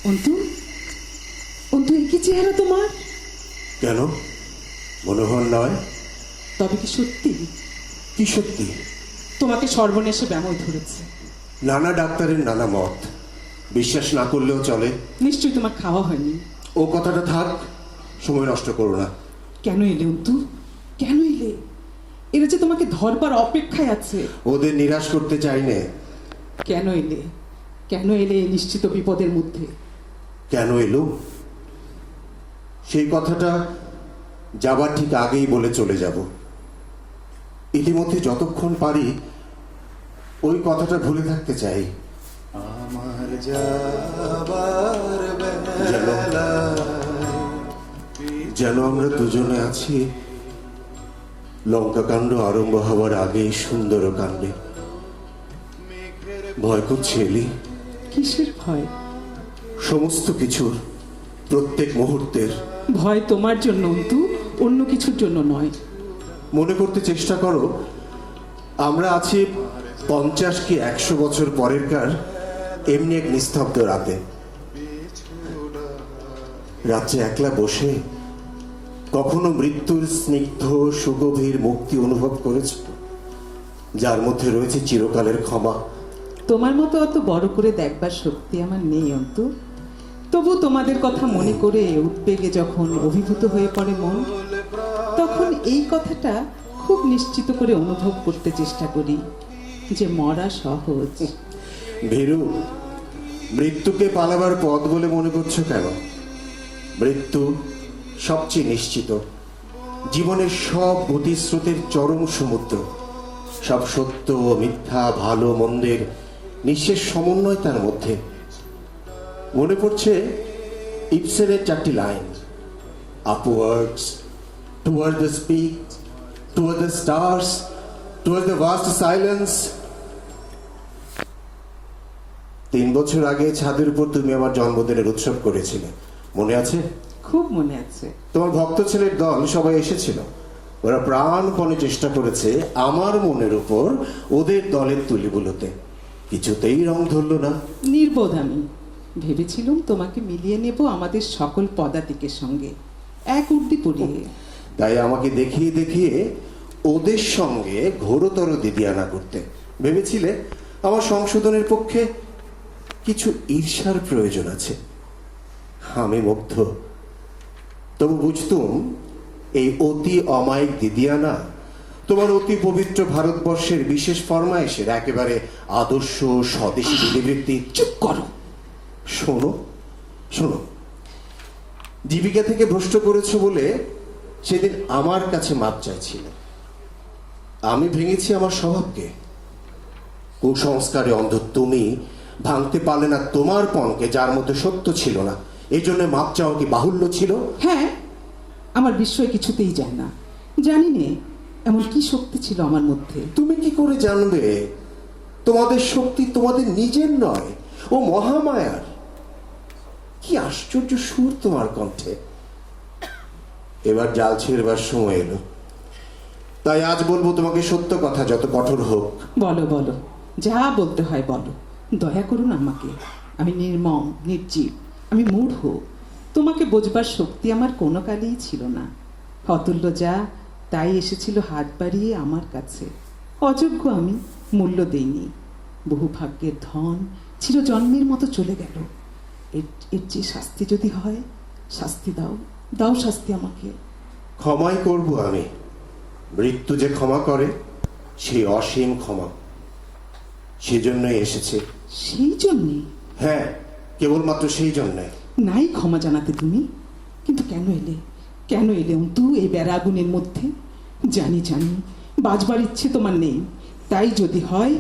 অন্তু, অন্তু, এই কি চেহারা তোমার? কেন, মনোহর নয়? তবে কি সত্যি? কি সত্যি? তোমাকে সর্বনেশে ব্যামোয় ধরেছে। নানা ডাক্তারের নানা মত, বিশ্বাস না করলেও চলে। নিশ্চয়ই তোমার খাওয়া হয়নি। ও কথাটা থাক, সময় নষ্ট করো না। কেন এলে অন্তু, কেন এলে? এরা যে তোমাকে ধরবার অপেক্ষায় আছে। ওদের নিরাশ করতে চাই নে। কেন এলে, কেন এলে এই নিশ্চিত বিপদের মধ্যে? কেন এলো সেই কথাটা যাবার ঠিক আগেই বলে চলে যাব। ইতিমধ্যে যতক্ষণ পারি ওই কথাটা ভুলে থাকতে চাই। আমার যাবার যেন আমরা দুজনে আছি লঙ্কা কাণ্ড আরম্ভ হওয়ার আগেই সুন্দর কাণ্ডে। ভয় করছে এলি। কিসের ভয়? সমস্ত কিছুর, প্রত্যেক মুহূর্তের। ভয় তোমার জন্য অন্তু, অন্য কিছুর জন্য নয়। মনে করতে চেষ্টা করো, আমরা আছি 50 কি 100 বছর পরেরকার এমনি এক নিস্তব্ধ রাতে। রাত্রে একলা বসে কখনো মৃত্যুর স্নিগ্ধ সুগভীর মুক্তি অনুভব করেছ, যার মধ্যে রয়েছে চিরকালের ক্ষমা? তোমার মতো অত বড় করে দেখবার শক্তি আমার নেই অন্তু। তবু তোমাদের কথা মনে করে উদ্বেগে যখন অভিভূত হয়ে পড়ে মন, তখন এই কথাটা খুব নিশ্চিত করে অনুভব করতে চেষ্টা করি যে মরা সহজ। ভীরু, মৃত্যুকে পালাবার পথ বলে মনে করছো কেন? মৃত্যু সবচেয়ে নিশ্চিত, জীবনের সব গতিস্রোতের চরম সমুদ্র। সব সত্য ও মিথ্যা, ভালো মন্দের নিঃশেষ সমন্বয় তার মধ্যে। মনে পড়ছে ইবসেনের 4টি line: upwards, toward the speak, toward the stars, toward the vast silence. 3 বছর আগে ছাদের উপর তুমি আমার জন্মদিনের উৎসব করেছিলে, মনে আছে? খুব মনে আছে। তোমার ভক্ত ছেলের দল সবাই এসেছিল। ওরা প্রাণপণে চেষ্টা করেছে আমার মনের উপর ওদের দলের তুলি বুলোতে। কিছুতেই রং ধরল না। নির্বোধ আমি। ভেবেছিলাম তোমাকে মিলিয়ে নেব আমাদের সকল পদাতিকের সঙ্গে, এক উর্দি পরিয়ে। তাই আমাকে দেখিয়ে দেখিয়ে ওদের সঙ্গে ঘোরতর দিদিয়ানা করতে ভেবেছিলে। আমার সংশোধনের পক্ষে কিছু ঈর্ষার প্রয়োজন আছে। আমি মুগ্ধ। তবু বুঝতুম এই অতি অমায়িক দিদিয়ানা তোমার অতি পবিত্র ভারতবর্ষের বিশেষ ফরমায়েশের একেবারে আদর্শ স্বদেশী দিদিবৃত্তি। চুপ করো। শোনো শোনো, জীবিকা থেকে ভ্রষ্ট করেছো বলে সেদিন আমার কাছে মাপ চাইছিলে। আমি ভেঙেছি আমার স্বভাবকে। কুসংস্কারে অন্ধ তুমি ভাঙতে পারলে না তোমার পণকে, যার মধ্যে সত্য ছিল না। এই জন্য মাপ চাওয়া কি বাহুল্য ছিল? হ্যাঁ, আমার বিস্ময় কিছুতেই যায় না। জানি নে এমন কি শক্তি ছিল আমার মধ্যে। তুমি কি করে জানবে? তোমাদের শক্তি তোমাদের নিজের নয়, ও মহামায়ার। কি আশ্চর্য সুর তোমার কণ্ঠে। এবার জাল ছেড়বার সময় এলো। তাই আজ বলবো তোমাকে সত্য কথা, যত কঠোর হোক। বলো বলো, যা বলতে হয় বলো। দয়া করুন আমাকে। আমি নির্মম, নির্জীব, আমি মূঢ়। তোমাকে বোঝবার শক্তি আমার কোনো কালেই ছিল না। অতুল্য যা তাই এসেছিল হাত বাড়িয়ে আমার কাছে। অযোগ্য আমি, মূল্য দেইনি। বহু ভাগ্যের ধন চিরজন্মের মতো চলে গেল। এর যে শাস্তি যদি হয়, শাস্তি দাও, দাও শাস্তি আমাকে। ক্ষমাই করব আমি। মৃত্যু যে ক্ষমা করে, সেই অসীম ক্ষমা। সেজন্যই এসেছে। সেই জন্যে? হ্যাঁ, কেবলমাত্র সেই জন্যে। নাই ক্ষমা জানাতে তুমি, কিন্তু কেন এলে? কেন এলে অন্তু এই বেড়া আগুনের মধ্যে? জানি জানি বাজবার ইচ্ছে তোমার নেই। তাই যদি হয়